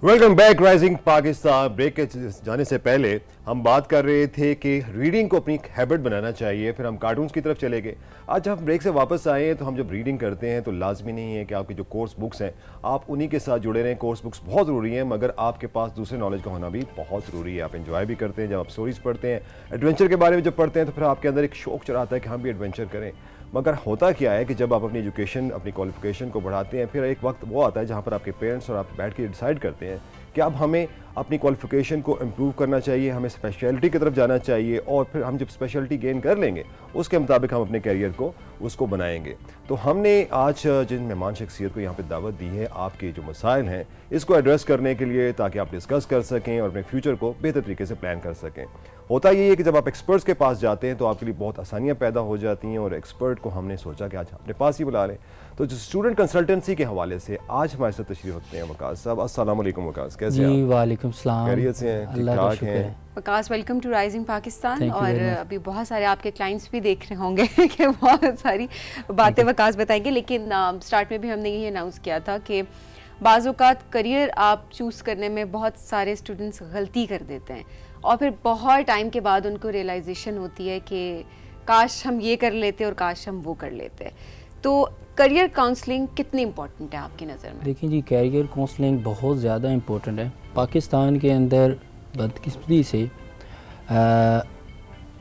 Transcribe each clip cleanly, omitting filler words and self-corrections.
Welcome back rising Pakistan. Break के जाने से पहले हम बात कर रहे थे कि रीडिंग को अपनी हैबिट बनाना चाहिए, फिर हम कार्टून्स की तरफ चले गए। आज हम ब्रेक से वापस आए हैं तो हम जब रीडिंग करते हैं तो लाजमी नहीं है कि आपकी जो कोर्स बुक्स हैं आप उन्हीं के साथ जुड़े रहें। कोर्स बुक्स बहुत ज़रूरी हैं, मगर आपके पास दूसरे नॉलेज का होना भी बहुत ज़रूरी है। आप एंजॉय भी करते हैं जब आप स्टोरीज पढ़ते हैं, एडवेंचर के बारे में जब पढ़ते हैं तो फिर आपके अंदर एक शौक चढ़ाता है कि हम भी एडवेंचर करें। मगर होता क्या है कि जब आप अपनी एजुकेशन, अपनी क्वालिफिकेशन को बढ़ाते हैं, फिर एक वक्त वो आता है जहाँ पर आपके पेरेंट्स और आप बैठ के डिसाइड करते हैं कि अब हमें अपनी क्वालिफिकेशन को इम्प्रूव करना चाहिए, हमें स्पेशलिटी की तरफ जाना चाहिए, और फिर हम जब स्पेशलिटी गेन कर लेंगे उसके मुताबिक हम अपने कैरियर को उसको बनाएंगे। तो हमने आज जिन मेहमान शख्सियत को यहाँ पे दावत दी है, आपके जो मसाइल हैं इसको एड्रेस करने के लिए, ताकि आप डिस्कस कर सकें और अपने फ्यूचर को बेहतर तरीके से प्लान कर सकें। होता ये है कि जब आप एक्सपर्ट्स के पास जाते हैं तो आपके लिए बहुत आसानियाँ पैदा हो जाती हैं, और एक्सपर्ट को हमने सोचा कि आज अपने पास ही बुला लें। तो जो स्टूडेंट कंसल्टेंसी के हवाले से आज हमारे साथ तशरीफ होते हैं वकास साहब। अस्सलाम वालेकुम वकास, कैसे हैं? वालेकुम सलाम, खैरियत से हैं? ठीक-ठाक हैं? Waqas, welcome to rising Pakistan. और अभी बहुत सारे आपके क्लाइंट्स भी देख रहे होंगे कि बहुत सारी बातें वकास बताएंगे, लेकिन स्टार्ट में भी हमने यही अनाउंस किया था कि बाज़ औक़ात करियर आप चूज़ करने में बहुत सारे स्टूडेंट्स गलती कर देते हैं, और फिर बहुत टाइम के बाद उनको रियलाइजेशन होती है कि काश हम ये कर लेते और काश हम वो कर लेते। तो करियर काउंसलिंग कितनी इम्पोर्टेंट है आपकी नज़र में? देखिए जी, करियर काउंसलिंग बहुत ज़्यादा इम्पोर्टेंट है। पाकिस्तान के अंदर बदकिस्मती से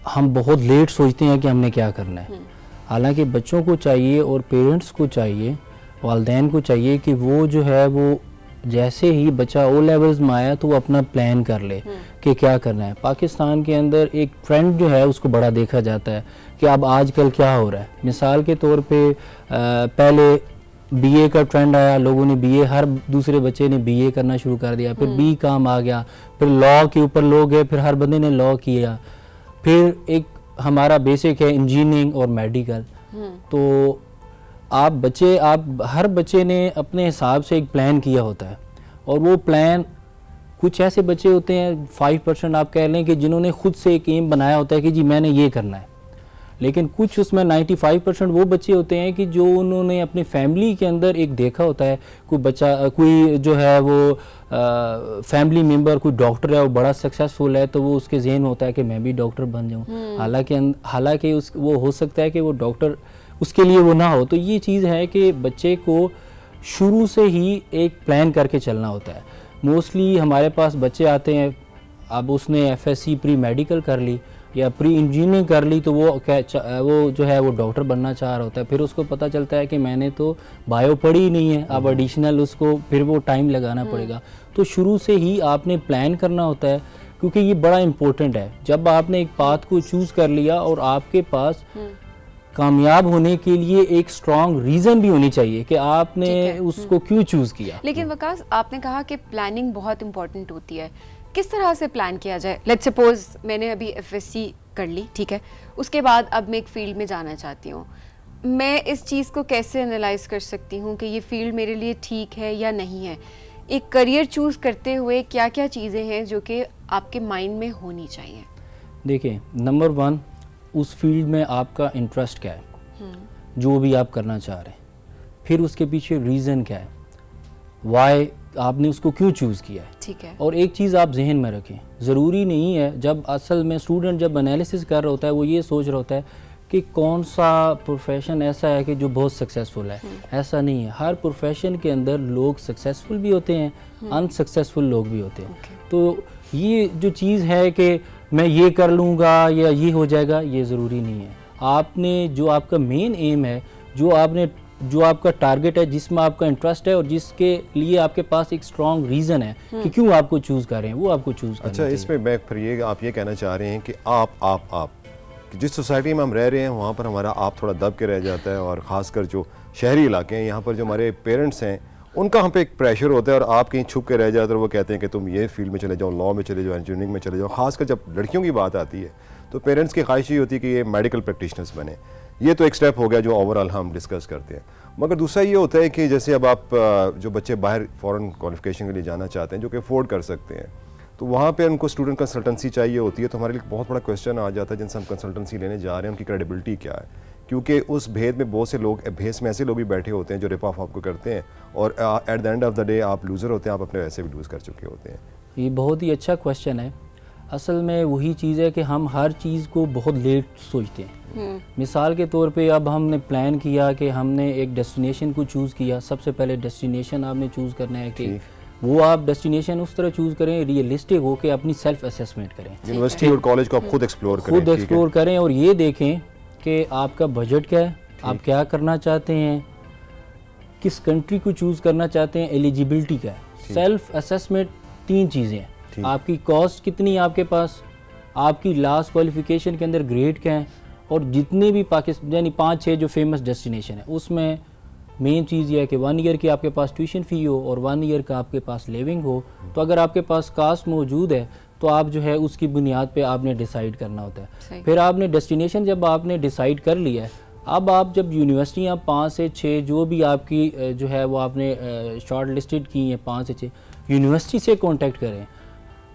हम बहुत लेट सोचते हैं कि हमने क्या करना है। हालांकि बच्चों को चाहिए और पेरेंट्स को चाहिए, वालिदैन को चाहिए कि वो जो है वो जैसे ही बच्चा ओ लेवल्स में आया तो वो अपना प्लान कर ले कि क्या करना है। पाकिस्तान के अंदर एक ट्रेंड जो है उसको बड़ा देखा जाता है कि अब आजकल क्या हो रहा है। मिसाल के तौर पे पहले बीए का ट्रेंड आया, लोगों ने बीए, हर दूसरे बच्चे ने बीए करना शुरू कर दिया, फिर बी काम आ गया, फिर लॉ के ऊपर लोग गए, फिर हर बंदे ने लॉ किया, फिर एक हमारा बेसिक है इंजीनियरिंग और मेडिकल। तो आप हर बच्चे ने अपने हिसाब से एक प्लान किया होता है, और वो प्लान कुछ ऐसे बच्चे होते हैं 5% आप कह लें कि जिन्होंने खुद से एक एम बनाया होता है कि जी मैंने ये करना है, लेकिन कुछ उसमें 95% वो बच्चे होते हैं कि जो उन्होंने अपनी फैमिली के अंदर एक देखा होता है, कोई बच्चा, कोई जो है वो फैमिली मेम्बर कोई डॉक्टर है, वो बड़ा सक्सेसफुल है, तो वो उसके ज़हन होता है कि मैं भी डॉक्टर बन जाऊँ। हालांकि वो हो सकता है कि वो डॉक्टर उसके लिए वो ना हो। तो ये चीज़ है कि बच्चे को शुरू से ही एक प्लान करके चलना होता है। मोस्टली हमारे पास बच्चे आते हैं, अब उसने एफएससी प्री मेडिकल कर ली या प्री इंजीनियरिंग कर ली, तो वो जो है वो डॉक्टर बनना चाह रहा होता है। फिर उसको पता चलता है कि मैंने तो बायो पढ़ी ही नहीं है, अब एडिशनल उसको फिर वो टाइम लगाना पड़ेगा। तो शुरू से ही आपने प्लान करना होता है, क्योंकि ये बड़ा इम्पोर्टेंट है। जब आपने एक पाथ को चूज़ कर लिया और आपके पास कामयाब होने के लिए एक स्ट्रॉन्ग रीज़न भी होनी चाहिए कि आपने उसको क्यों चूज़ किया। लेकिन वकास, आपने कहा कि प्लानिंग बहुत इंपॉर्टेंट होती है। किस तरह से प्लान किया जाए? लेट्स सपोज मैंने अभी एफएससी कर ली, ठीक है, उसके बाद अब मैं एक फील्ड में जाना चाहती हूँ। मैं इस चीज़ को कैसे एनालाइज कर सकती हूँ कि ये फील्ड मेरे लिए ठीक है या नहीं है? एक करियर चूज़ करते हुए क्या क्या चीज़ें हैं जो कि आपके माइंड में होनी चाहिए? देखिए, नंबर 1, उस फील्ड में आपका इंटरेस्ट क्या है, जो भी आप करना चाह रहे हैं। फिर उसके पीछे रीज़न क्या है, वाई आपने उसको क्यों चूज़ किया है, ठीक है। और एक चीज़ आप जहन में रखें, ज़रूरी नहीं है, जब असल में स्टूडेंट जब एनालिसिस कर रहा होता है वो ये सोच रहा होता है कि कौन सा प्रोफेशन ऐसा है कि जो बहुत सक्सेसफुल है। ऐसा नहीं है, हर प्रोफेशन के अंदर लोग सक्सेसफुल भी होते हैं, अनसक्सेसफुल लोग भी होते हैं। तो ये जो चीज़ है कि मैं ये कर लूँगा या ये हो जाएगा, ये ज़रूरी नहीं है। आपने जो आपका मेन एम है, जो आपका टारगेट है, जिसमें आपका इंटरेस्ट है और जिसके लिए आपके पास एक स्ट्रॉन्ग रीज़न है कि क्यों आपको चूज़ कर रहे हैं, वो आपको चूज़ करना चाहिए। इसमें मैं फिर ये आप ये कहना चाह रहे हैं कि आप जिस सोसाइटी में हम रह रहे हैं वहाँ पर हमारा आप थोड़ा दब के रह जाता है, और ख़ासकर जो शहरी इलाके हैं यहाँ पर जो हमारे पेरेंट्स हैं उनका हम पे एक प्रेशर होता है, और आप कहीं छुप के रह जाते हैं और वो कहते हैं कि तुम ये फील्ड में चले जाओ, लॉ में चले जाओ, इंजीनियरिंग में चले जाओ। खासकर जब लड़कियों की बात आती है तो पेरेंट्स की ख्वाहिश ये होती है कि ये मेडिकल प्रैक्टिशनर्स बने। ये तो एक स्टेप हो गया जो ओवरऑल हम डिस्कस करते हैं। मगर दूसरा ये होता है कि जैसे अब आप जो बच्चे बाहर फॉरेन क्वालिफिकेशन के लिए जाना चाहते हैं, जो कि अफोर्ड कर सकते हैं, तो वहाँ पे उनको स्टूडेंट कंसल्टेंसी चाहिए होती है। तो हमारे लिए बहुत बड़ा क्वेश्चन आ जाता है जिनसे हम कंसल्टेंसी लेने जा रहे हैं, उनकी क्रेडिबिलिटी क्या है, क्योंकि उस भेद में बहुत से लोग, भेस में ऐसे लोग भी बैठे होते हैं जो रिप ऑफ आपको करते हैं और at the end of the day आप लूज़र होते हैं, आप अपने वैसे भी लूज़ कर चुके होते हैं। ये बहुत ही अच्छा क्वेश्चन है। असल में वही चीज़ है कि हम हर चीज़ को बहुत लेट सोचते हैं। मिसाल के तौर पे अब हमने प्लान किया कि हमने एक डेस्टिनेशन को चूज़ किया, सबसे पहले डेस्टिनेशन आपने चूज़ करना है कि वो आप डेस्टिनेशन उस तरह चूज़ करें रियलिस्टिक हो के अपनी सेल्फ असेसमेंट करें, यूनिवर्सिटी और कॉलेज को आप खुद एक्सप्लोर करें और ये देखें कि आपका बजट क्या है, आप क्या करना चाहते हैं, किस कंट्री को चूज़ करना चाहते हैं, एलिजिबिलिटी क्या है। सेल्फ असेसमेंट 3 चीज़ें हैं, आपकी कॉस्ट कितनी है आपके पास, आपकी लास्ट क्वालिफिकेशन के अंदर ग्रेड क्या है, और जितने भी पाकिस्तान यानी 5-6 जो फेमस डेस्टिनेशन है उसमें मेन चीज़ ये है कि 1 ईयर की आपके पास ट्यूशन फ़ी हो और 1 ईयर का आपके पास लिविंग हो। तो अगर आपके पास कास्ट मौजूद है तो आप जो है उसकी बुनियाद पे आपने डिसाइड करना होता है। फिर आपने डेस्टिनेशन जब आपने डिसाइड कर लिया है, अब आप जब यूनिवर्सिटियाँ 5 से 6 जो भी आपकी जो है वो आपने शॉर्ट लिस्टेड की हैं 5 से 6 यूनिवर्सिटी से कॉन्टेक्ट करें।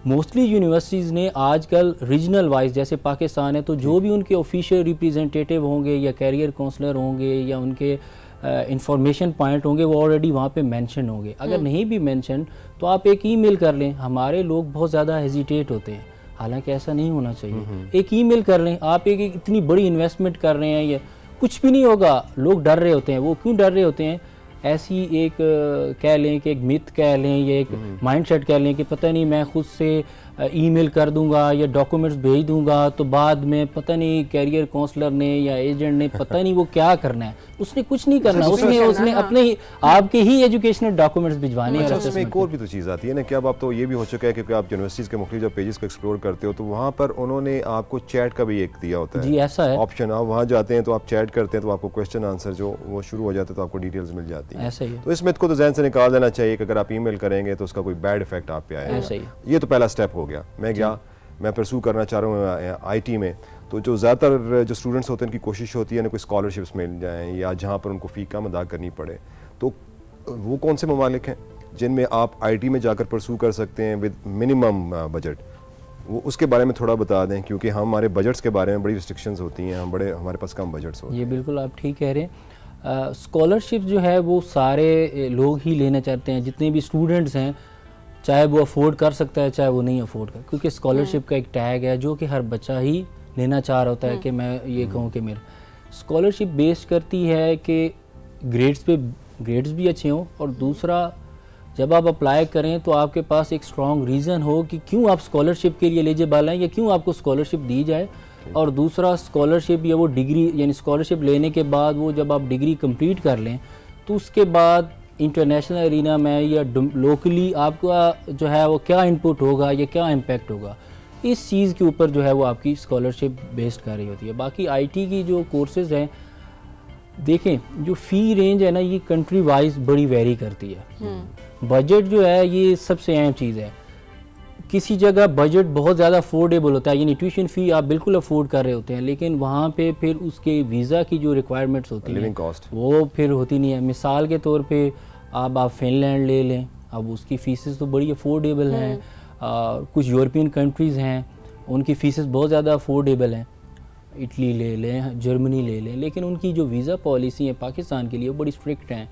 मोस्टली यूनिवर्सिटीज़ ने आजकल रीजनल वाइज, जैसे पाकिस्तान है तो जो भी उनके ऑफिशियल रिप्रेजेंटेटिव होंगे या कैरियर काउंसलर होंगे या उनके इंफॉर्मेशन पॉइंट होंगे वो ऑलरेडी वहाँ पे मेंशन होंगे। अगर नहीं भी मेंशन तो आप एक ईमेल कर लें। हमारे लोग बहुत ज़्यादा हेजिटेट होते हैं, हालांकि ऐसा नहीं होना चाहिए। एक ईमेल कर लें, आप एक इतनी बड़ी इन्वेस्टमेंट कर रहे हैं, ये कुछ भी नहीं होगा। लोग डर रहे होते हैं, वो क्यों डर रहे होते हैं? ऐसी एक कह लें कि एक मिथ कह लें या एक माइंडसेट कह लें कि पता नहीं मैं खुद से ईमेल कर दूंगा या डॉक्यूमेंट्स भेज दूंगा तो बाद में पता नहीं कैरियर काउंसलर ने या एजेंट ने पता नहीं वो क्या करना है। उसने कुछ नहीं करना, उसने अपने ही आपके ही एजुकेशनल डॉक्यूमेंट्स भिजवाने हैं। उसमें एक और भी तो चीज़ आती है ना कि अब आप तो ये भी हो चुका है क्योंकि आप यूनिवर्सिटीज़ के मुख्तलिफ जब पेजेस को एक्सप्लोर करते हो तो वहाँ पर उन्होंने आपको चैट का भी एक दिया होता है। जी ऐसा है ऑप्शन, आप वहाँ जाते हैं तो आप चैट करते हैं तो आपको क्वेश्चन आंसर जो वो शुरू हो जाते हैं तो आपको डिटेल्स मिल जाती है। ऐसा ही है। तो इस मिथ को तो ज़हन से निकाल देना चाहिए कि अगर आप ईमेल करेंगे तो उसका कोई बैड इफेक्ट आप पे आएगा। ये तो पहला स्टेप हो गया। मैं गया, मैं परसू करना चाह रहा हूँ आईटी में, तो जो ज़्यादातर जो स्टूडेंट्स होते हैं उनकी कोशिश होती है ना कोई स्कॉलरशिप्स मिल जाएँ या जहाँ पर उनको फ़ी कम अदा करनी पड़े। तो वो कौन से ममालिक हैं जिनमें आप आईटी में जाकर परसू कर सकते हैं विद मिनिमम बजट? वो उसके बारे में थोड़ा बता दें क्योंकि हमारे बजट्स के बारे में बड़ी रिस्ट्रिक्शंस होती हैं, हमारे पास कम बजट्स होते हैं। ये बिल्कुल आप ठीक कह रहे हैं। स्कॉलरशिप जो है वो सारे लोग ही लेना चाहते हैं, जितने भी स्टूडेंट्स हैं, चाहे वो अफोर्ड कर सकता है चाहे वो नहीं अफोर्ड कर, क्योंकि स्कॉलरशिप का एक टैग है जो कि हर बच्चा ही लेना चाह रहा होता है कि मैं ये कहूँ कि मेरा स्कॉलरशिप बेस्ड करती है कि ग्रेड्स भी अच्छे हों, और दूसरा जब आप अप्लाई करें तो आपके पास एक स्ट्रॉन्ग रीज़न हो कि क्यों आप स्कॉलरशिप के लिए एलिजिबल हैं या क्यों आपको स्कॉलरशिप दी जाए। और दूसरा स्कॉलरशिप या वो डिग्री यानी स्कॉलरशिप लेने के बाद वो जब आप डिग्री कंप्लीट कर लें तो उसके बाद इंटरनेशनल एरिना में या लोकली आपका जो है वो क्या इनपुट होगा या क्या इम्पैक्ट होगा, इस चीज़ के ऊपर जो है वो आपकी स्कॉलरशिप बेस्ड कर रही होती है। बाकी आईटी की जो कोर्सेज़ हैं, देखें जो फ़ी रेंज है ना ये कंट्री वाइज बड़ी वेरी करती है। बजट जो है ये सबसे अहम चीज़ है। किसी जगह बजट बहुत ज़्यादा अफोर्डेबल होता है, यानी ट्यूशन फ़ी आप बिल्कुल अफोर्ड कर रहे होते हैं, लेकिन वहाँ पे फिर उसके वीज़ा की जो रिक्वायरमेंट्स होती हैं वो फिर होती नहीं है। मिसाल के तौर पे आप फिनलैंड ले लें, अब उसकी फ़ीसेस तो बड़ी अफोर्डेबल हैं। कुछ यूरोपियन कंट्रीज़ हैं उनकी फ़ीसेस बहुत ज़्यादा अफोर्डेबल हैं, इटली ले लें, जर्मनी ले लें, लेकिन उनकी जो वीज़ा पॉलिसी है पाकिस्तान के लिए वो बड़ी स्ट्रिक्ट हैं।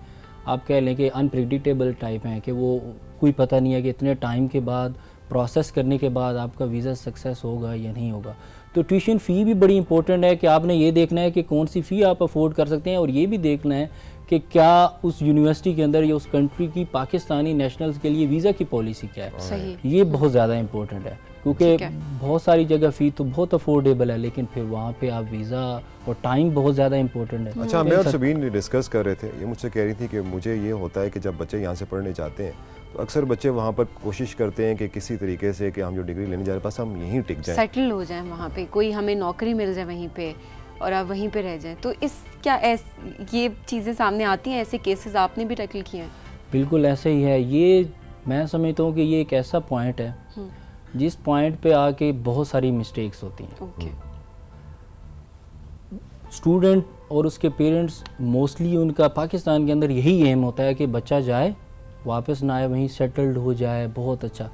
आप कह लें कि अनप्रेडिक्टेबल टाइप हैं कि वो कोई पता नहीं है कि इतने टाइम के बाद प्रोसेस करने के बाद आपका वीज़ा सक्सेस होगा या नहीं होगा। तो ट्यूशन फ़ी भी बड़ी इंपॉर्टेंट है कि आपने ये देखना है कि कौन सी फ़ी आप अफोर्ड कर सकते हैं, और ये भी देखना है कि क्या उस यूनिवर्सिटी के अंदर या उस कंट्री की पाकिस्तानी नेशनल्स के लिए वीज़ा की पॉलिसी क्या है। सही। ये बहुत ज़्यादा इंपॉर्टेंट है क्योंकि बहुत सारी जगह फ़ी तो बहुत अफोर्डेबल है लेकिन फिर वहाँ पे आप वीज़ा और टाइम बहुत ज़्यादा इंपॉर्टेंट है। अच्छा, मैं और सबीन डिस्कस कर रहे थे, ये मुझसे कह रही थी कि मुझे ये होता है कि जब बच्चे यहाँ से पढ़ने जाते हैं तो अक्सर बच्चे वहाँ पर कोशिश करते हैं कि किसी तरीके से कि हम जो डिग्री लेने जा रहे हैं बस हम यहीं टिक जाएं, सेटल हो जाएं वहाँ पे, कोई हमें नौकरी मिल जाए वहीं पे और आप वहीं पे रह जाएं। तो ये चीज़ें सामने आती हैं, ऐसे केसेस आपने भी टैकल किए हैं? बिल्कुल ऐसे ही है। ये मैं समझता हूँ कि ये एक ऐसा पॉइंट है जिस पॉइंट पे आके बहुत सारी मिस्टेक्स होती हैं। स्टूडेंट और उसके पेरेंट्स मोस्टली उनका पाकिस्तान के अंदर यही एम होता है कि बच्चा जाए वापस ना आए, वहीं सेटल्ड हो जाए, बहुत अच्छा।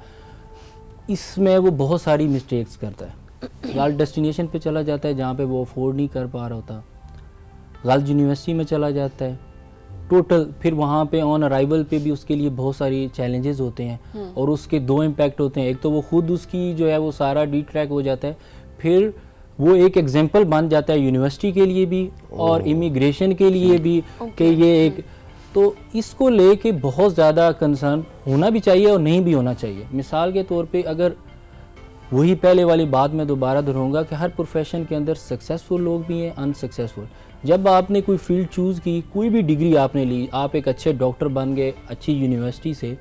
इसमें वो बहुत सारी मिस्टेक्स करता है। यार डेस्टिनेशन पे चला जाता है जहाँ पे वो अफोर्ड नहीं कर पा रहा होता। गल्फ यूनिवर्सिटी में चला जाता है टोटल, फिर वहाँ पे ऑन अराइवल पे भी उसके लिए बहुत सारी चैलेंजेस होते हैं और उसके दो इम्पैक्ट होते हैं। एक तो वो खुद उसकी जो है वो सारा डिट्रैक्ट हो जाता है, फिर वो एक एग्जाम्पल बन जाता है यूनिवर्सिटी के लिए भी और इमिग्रेशन के लिए भी कि ये एक, तो इसको लेके बहुत ज़्यादा कंसर्न होना भी चाहिए और नहीं भी होना चाहिए। मिसाल के तौर पे अगर वही पहले वाली बात मैं दोबारा दोहराऊंगा कि हर प्रोफेशन के अंदर सक्सेसफुल लोग भी हैं, अनसक्सेसफुल। जब आपने कोई फील्ड चूज़ की, कोई भी डिग्री आपने ली, आप एक अच्छे डॉक्टर बन गए अच्छी यूनिवर्सिटी से,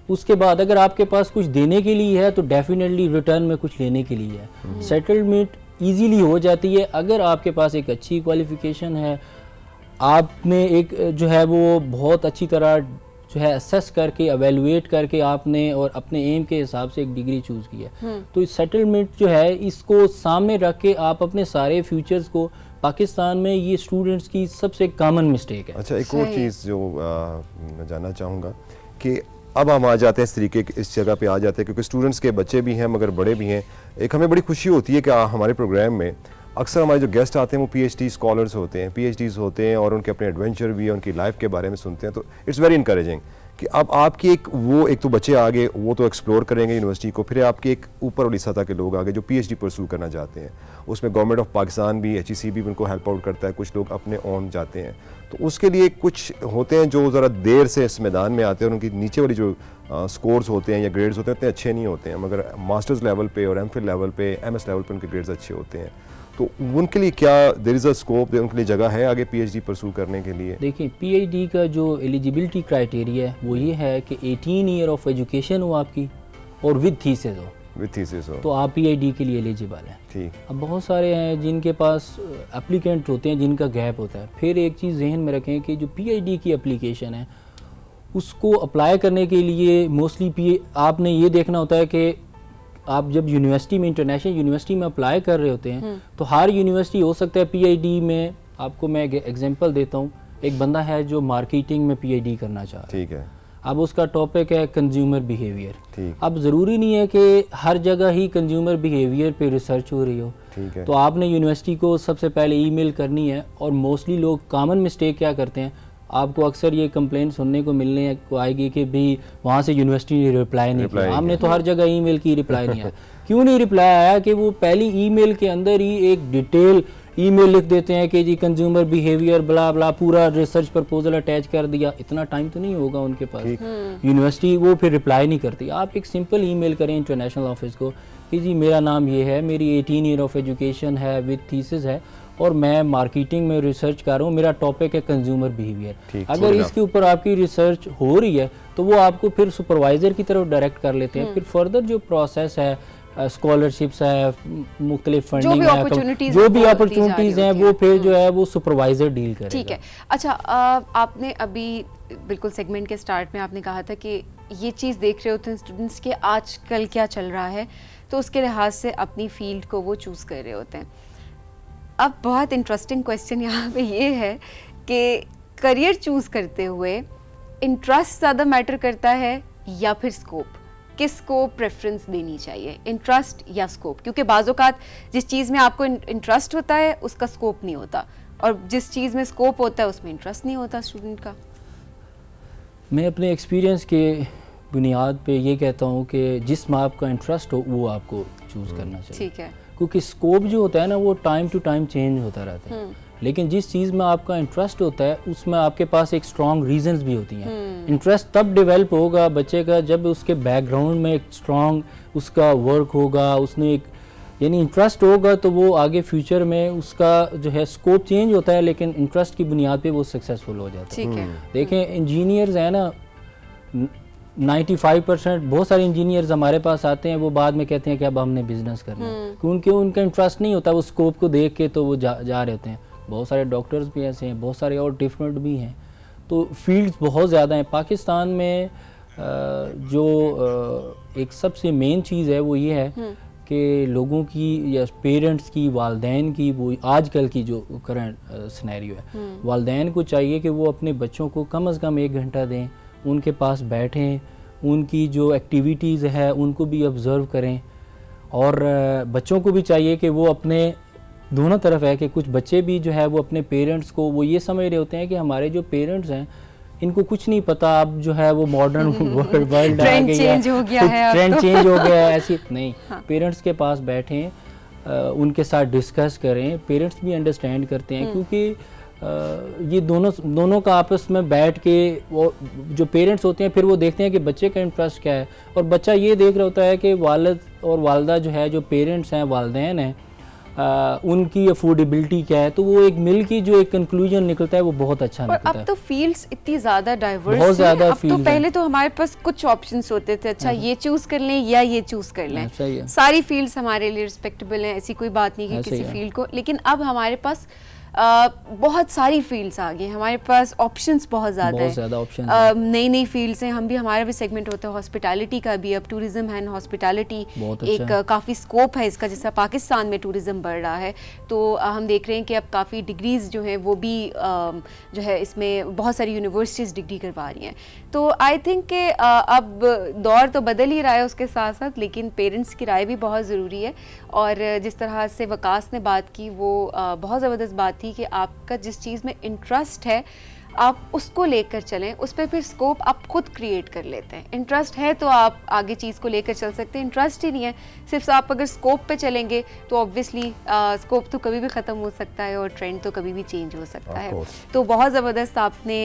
उसके बाद अगर आपके पास कुछ देने के लिए है तो डेफिनेटली रिटर्न में कुछ लेने के लिए है। सेटलमेंट ईजीली हो जाती है अगर आपके पास एक अच्छी क्वालिफिकेशन है, आपने एक जो है वो बहुत अच्छी तरह जो है असेस करके एवेलुएट करके आपने और अपने एम के हिसाब से एक डिग्री चूज़ की है। तो इस सेटलमेंट जो है इसको सामने रख के आप अपने सारे फ्यूचर्स को, पाकिस्तान में ये स्टूडेंट्स की सबसे कॉमन मिस्टेक है। अच्छा, एक और चीज़ जो मैं जानना चाहूँगा कि अब हम आ जाते हैं इस तरीके इस जगह पे आ जाते हैं क्योंकि स्टूडेंट्स के बच्चे भी हैं मगर बड़े भी हैं। एक हमें बड़ी खुशी होती है कि हमारे प्रोग्राम में अक्सर हमारे जो गेस्ट आते हैं वो पीएचडी स्कॉलर्स होते हैं, पीएचडीज होते हैं और उनके अपने एडवेंचर भी, उनकी लाइफ के बारे में सुनते हैं। तो इट्स वेरी इनकरेजिंग कि अब आपकी एक तो बच्चे आगे वो तो एक्सप्लोर करेंगे यूनिवर्सिटी को, फिर आपके एक ऊपर वाली सतह के लोग आगे जो पीएचडी परस्यू करना चाहते हैं, उसमें गवर्नमेंट ऑफ पाकिस्तान भी, HEC भी उनको हेल्प आउट करता है, कुछ लोग अपने ऑन जाते हैं। तो उसके लिए कुछ होते हैं जो ज़रा देर से इस मैदान में आते हैं और उनकी नीचे वाली जो स्कोर्स होते हैं या ग्रेड्स होते हैं उतने अच्छे नहीं होते हैं, मगर मास्टर्स लेवल पे और एमफिल लेवल पे, MS लेवल पे उनके ग्रेड्स अच्छे होते हैं। तो उनके लिए क्या देयर इज़ अ स्कोप, उनके लिए जगह है आगे पीएचडी परस्यू करने के लिए? देखिए, पीएचडी का जो एलिजिबिलिटी क्राइटेरिया है वो ये है कि 18 ईयर ऑफ एजुकेशन हो आपकी और विद थीसिस हो, तो आप पीएचडी के लिए एलिजिबल हैं। ठीक। अब बहुत सारे हैं जिनके पास एप्लीकेंट होते हैं जिनका गैप होता है। फिर एक चीज़ जहन में रखें कि जो पीएचडी की एप्लीकेशन है उसको अप्लाई करने के लिए मोस्टली आपने ये देखना होता है कि आप जब यूनिवर्सिटी में, इंटरनेशनल यूनिवर्सिटी में अप्लाई कर रहे होते हैं तो हर यूनिवर्सिटी हो सकता है पीएचडी में, आपको मैं एग्जांपल देता हूँ, एक बंदा है जो मार्केटिंग में पीएचडी करना चाह रहा है। ठीक है। अब उसका टॉपिक है कंज्यूमर बिहेवियर। ठीक। अब ज़रूरी नहीं है कि हर जगह ही कंज्यूमर बिहेवियर पे रिसर्च हो रही हो। ठीक है। तो आपने यूनिवर्सिटी को सबसे पहले ईमेल करनी है और मोस्टली लोग कॉमन मिस्टेक क्या करते हैं, आपको अक्सर ये कंप्लेंट सुनने को मिलने को आएगी कि भी वहाँ से यूनिवर्सिटी ने रिप्लाई नहीं किया, हमने तो हर जगह ईमेल की रिप्लाई नहीं आया। क्यों नहीं रिप्लाई आया कि वो पहली ईमेल के अंदर ही एक डिटेल ईमेल लिख देते हैं कि जी कंज्यूमर बिहेवियर ब्ला ब्ला, पूरा रिसर्च प्रपोजल अटैच कर दिया। इतना टाइम तो नहीं होगा उनके पास, यूनिवर्सिटी वो फिर रिप्लाई नहीं करती। आप एक सिंपल ईमेल करें इंटरनेशनल ऑफिस को कि जी मेरा नाम ये है, मेरी 18 ईयर ऑफ एजुकेशन है विद थीसिस है और मैं मार्केटिंग में रिसर्च कर रहा हूँ, मेरा टॉपिक है कंज्यूमर बिहेवियर। अगर इसके ऊपर आपकी रिसर्च हो रही है तो वो आपको फिर सुपरवाइज़र की तरफ डायरेक्ट कर लेते हैं। फिर फर्दर जो प्रोसेस है, स्कॉलरशिप्स है, मुख्तलिफ फंडिंग है, जो भी अपॉर्चुनिटीज़ हैं वो फिर जो है वो सुपरवाइज़र डील करेगा। ठीक है। अच्छा, आपने अभी बिल्कुल सेगमेंट के स्टार्ट में आपने कहा था कि ये चीज़ देख रहे होते हैं स्टूडेंट्स के आजकल क्या चल रहा है, तो उसके लिहाज से अपनी फील्ड को वो चूज़ कर रहे होते हैं। अब बहुत इंटरेस्टिंग क्वेश्चन यहाँ पे ये है कि करियर चूज़ करते हुए इंटरेस्ट ज़्यादा मैटर करता है या फिर स्कोप? किसको प्रेफरेंस देनी चाहिए, इंटरेस्ट या स्कोप? क्योंकि बाज़ औक़ात जिस चीज़ में आपको इंटरेस्ट होता है उसका स्कोप नहीं होता और जिस चीज़ में स्कोप होता है उसमें इंटरेस्ट नहीं होता स्टूडेंट का। मैं अपने एक्सपीरियंस के बुनियाद पे ये कहता हूँ कि जिस में आपका इंटरेस्ट हो वो आपको चूज़ करना चाहिए। ठीक है। क्योंकि स्कोप जो होता है ना वो टाइम टू टाइम चेंज होता रहता है, लेकिन जिस चीज़ में आपका इंटरेस्ट होता है उसमें आपके पास एक स्ट्रॉन्ग रीजंस भी होती हैं। इंटरेस्ट तब डेवलप होगा बच्चे का जब उसके बैकग्राउंड में एक स्ट्रॉन्ग उसका वर्क होगा, उसने एक यानी इंटरेस्ट होगा तो वो आगे फ्यूचर में उसका जो है स्कोप चेंज होता है लेकिन इंटरेस्ट की बुनियाद पे वो सक्सेसफुल हो जाता है। देखें इंजीनियर्स हैं ना, 95% बहुत सारे इंजीनियर्स हमारे पास आते हैं, वो बाद में कहते हैं कि अब हमने बिजनेस करना है, क्योंकि उनका इंटरेस्ट नहीं होता, वो स्कोप को देख के तो वो जा रहे होते हैं। बहुत सारे डॉक्टर्स भी ऐसे हैं, बहुत सारे और डिफरेंट भी हैं, तो फील्ड्स बहुत ज़्यादा हैं। पाकिस्तान में जो एक सबसे मेन चीज़ है वो ये है कि लोगों की या पेरेंट्स की, वालदैन की, वो आजकल की जो करंट सिनेरियो है, वालदैन को चाहिए कि वो अपने बच्चों को कम से कम 1 घंटा दें, उनके पास बैठें, उनकी जो एक्टिविटीज़ है उनको भी ऑब्ज़र्व करें और बच्चों को भी चाहिए कि वो अपने दोनों तरफ है कि कुछ बच्चे भी जो है वो अपने पेरेंट्स को वो ये समझ रहे होते हैं कि हमारे जो पेरेंट्स हैं इनको कुछ नहीं पता, अब जो है वो मॉडर्न वर्ल्ड आ गया है, ट्रेंड चेंज हो गया है, ऐसी नहीं। पेरेंट्स के पास बैठें, उनके साथ डिस्कस करें, पेरेंट्स भी अंडरस्टैंड करते हैं, क्योंकि ये दोनों का आपस में बैठ के वो जो पेरेंट्स होते हैं फिर वो देखते हैं कि बच्चे का इंटरेस्ट क्या है, और बच्चा ये देख रहा होता है कि वालिद और वालदा जो है, जो पेरेंट्स हैं, वालदैन हैं, उनकी अफोर्डेबिलिटी क्या है, तो वो एक मिल की जो एक कंक्लूजन निकलता है वो बहुत अच्छा निकलता है। अब तो फील्ड्स इतनी ज़्यादा डाइवर्स बहुत ज़्यादा अब तो पहले तो हमारे पास कुछ ऑप्शंस होते थे, अच्छा ये चूज़ कर लें या ये चूज़ कर लें, सारी फील्ड्स हमारे लिए रिस्पेक्टेबल हैं, ऐसी कोई बात नहीं कि किसी फील्ड को, लेकिन अब हमारे पास बहुत सारी फील्ड्स आ गई, हमारे पास ऑप्शंस बहुत ज़्यादा है, नई नई फील्ड्स हैं। हम भी, हमारा भी सेगमेंट होता है हॉस्पिटैलिटी का भी, अब टूरिज्म एंड हॉस्पिटैलिटी एक काफ़ी स्कोप है इसका, जैसा पाकिस्तान में टूरिज्म बढ़ रहा है, तो हम देख रहे हैं कि अब काफ़ी डिग्रीज़ जो हैं वो भी जो है इसमें बहुत सारी यूनिवर्सिटीज़ डिग्री करवा रही हैं। तो आई थिंक कि अब दौर तो बदल ही रहा है उसके साथ साथ, लेकिन पेरेंट्स की राय भी बहुत ज़रूरी है। और जिस तरह से वकास ने बात की वो बहुत ज़बरदस्त बात थी कि आपका जिस चीज़ में इंटरेस्ट है आप उसको लेकर चलें, उस पर फिर स्कोप आप खुद क्रिएट कर लेते हैं। इंटरेस्ट है तो आप आगे चीज़ को लेकर चल सकते हैं, इंटरेस्ट ही नहीं है, सिर्फ आप अगर स्कोप पे चलेंगे तो ऑब्वियसली स्कोप तो कभी भी ख़त्म हो सकता है और ट्रेंड तो कभी भी चेंज हो सकता है। तो बहुत ज़बरदस्त आपने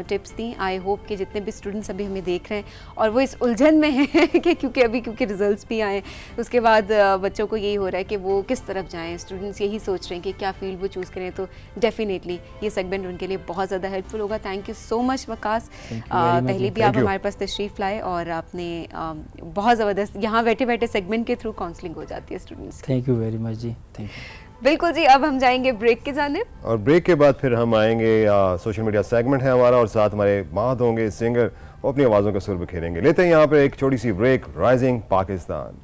टिप्स दी। आई होप कि जितने भी स्टूडेंट्स अभी हमें देख रहे हैं और वो इस उलझन में हैं कि क्योंकि रिजल्ट्स भी आए, उसके बाद बच्चों को यही हो रहा है कि वो किस तरफ जाएँ, स्टूडेंट्स यही सोच रहे हैं कि क्या फील्ड वो चूज़ करें, तो डेफिनेटली ये सेगमेंट उनके लिए बहुत ज़्यादा हेल्पफुल होगा। Thank you so much Waqas, पहले भी आप हमारे पास तशरीफ लाए और आपने बहुत ज़बरदस्त यहाँ बैठे बैठे सेगमेंट के थ्रू काउंसलिंग हो जाती है students. Thank you very much जी, थैंक यू। बिल्कुल जी, अब हम जाएंगे ब्रेक के जानिब और ब्रेक के बाद फिर हम आएंगे, सोशल मीडिया सेगमेंट है हमारा और साथ हमारे माहद होंगे सिंगर, वो अपनी आवाज़ों का सुर बिखेरेंगे। लेते हैं यहाँ पर एक छोटी सी ब्रेक। राइजिंग पाकिस्तान।